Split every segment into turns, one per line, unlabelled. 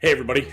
Hey everybody,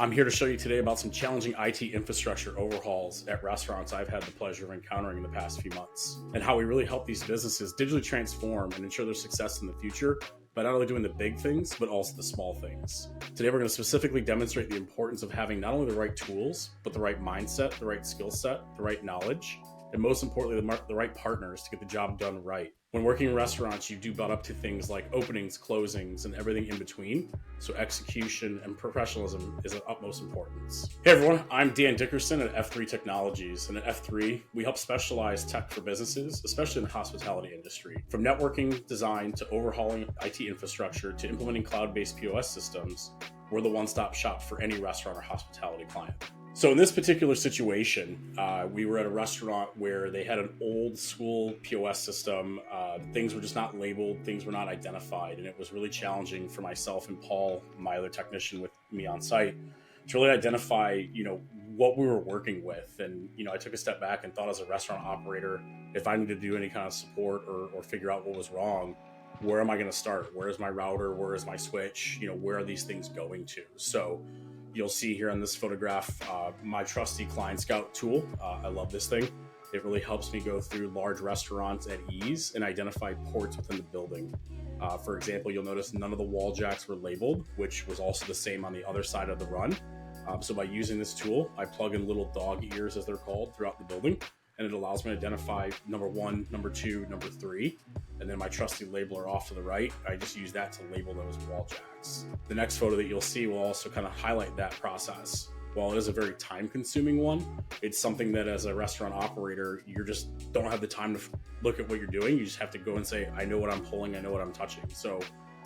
I'm here to show you today about some challenging IT infrastructure overhauls at restaurants I've had the pleasure of encountering in the past few months, and how we really help these businesses digitally transform and ensure their success in the future by not only doing the big things, but also the small things. Today we're going to specifically demonstrate the importance of having not only the right tools, but the right mindset, the right skill set, the right knowledge, and most importantly, the right partners to get the job done right. When working in restaurants, you do butt up to things like openings, closings, and everything in between. So execution and professionalism is of utmost importance. Hey everyone, I'm Dan Dickerson at F3 Technologies. And at F3, we help specialize tech for businesses, especially in the hospitality industry. From networking design to overhauling IT infrastructure to implementing cloud-based POS systems, we're the one-stop shop for any restaurant or hospitality client. So in this particular situation, we were at a restaurant where they had an old school POS system. Things were just not labeled, things were not identified, and it was really challenging for myself and Paul, my other technician with me on site, to really identify, what we were working with. And, I took a step back and thought, as a restaurant operator, if I needed to do any kind of support or figure out what was wrong, where am I going to start? Where is my router? Where is my switch? Where are these things going to? So you'll see here on this photograph, my trusty Client Scout tool. I love this thing. It really helps me go through large restaurants at ease and identify ports within the building. For example, you'll notice none of the wall jacks were labeled, which was also the same on the other side of the run. So by using this tool, I plug in little dog ears, as they're called, throughout the building, and it allows me to identify number 1, number 2, number 3, and then my trusty labeler off to the right, I just use that to label those wall jacks. The next photo that you'll see will also kind of highlight that process. While it is a very time-consuming one, it's something that as a restaurant operator, you just don't have the time to look at what you're doing. You just have to go and say, I know what I'm pulling, I know what I'm touching. So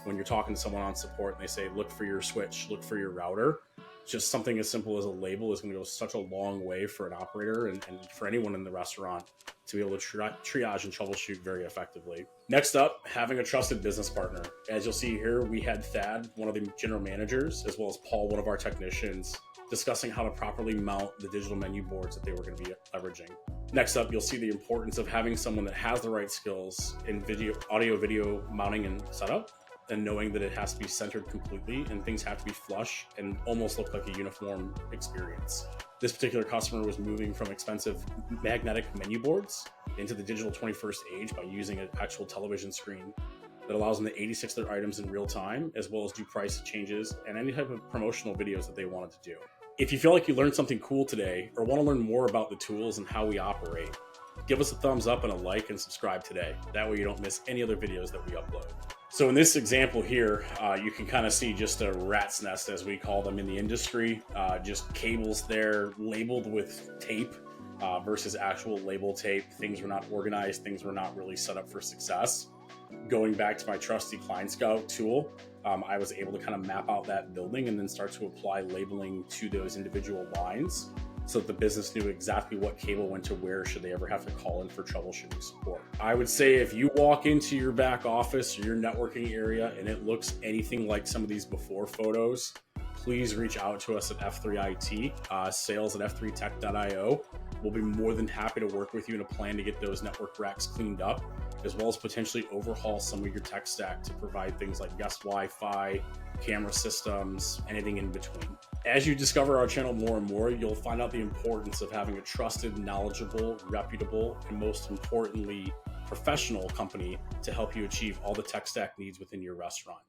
when you're talking to someone on support and they say, look for your switch, look for your router, just something as simple as a label is going to go such a long way for an operator and for anyone in the restaurant to be able to triage and troubleshoot very effectively. Next up, having a trusted business partner. As you'll see here, we had Thad, one of the general managers, as well as Paul, one of our technicians, discussing how to properly mount the digital menu boards that they were going to be leveraging. Next up, you'll see the importance of having someone that has the right skills in audio, video mounting and setup, and knowing that it has to be centered completely and things have to be flush and almost look like a uniform experience. This particular customer was moving from expensive magnetic menu boards into the digital 21st age by using an actual television screen that allows them to 86 their items in real time, as well as do price changes and any type of promotional videos that they wanted to do. If you feel like you learned something cool today or want to learn more about the tools and how we operate, give us a thumbs up and a like and subscribe today. That way you don't miss any other videos that we upload. So in this example here, you can kind of see just a rat's nest, as we call them in the industry, just cables there labeled with tape versus actual label tape. Things were not organized, things were not really set up for success. Going back to my trusty Client Scout tool, I was able to kind of map out that building and then start to apply labeling to those individual lines so that the business knew exactly what cable went to where should they ever have to call in for troubleshooting support. I would say if you walk into your back office or your networking area and it looks anything like some of these before photos, please reach out to us at F3IT, sales at f3tech.io. We'll be more than happy to work with you in a plan to get those network racks cleaned up, as well as potentially overhaul some of your tech stack to provide things like guest Wi-Fi, camera systems, anything in between. As you discover our channel more and more, you'll find out the importance of having a trusted, knowledgeable, reputable, and most importantly, professional company to help you achieve all the tech stack needs within your restaurant.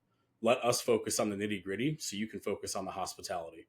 Let us focus on the nitty-gritty so you can focus on the hospitality.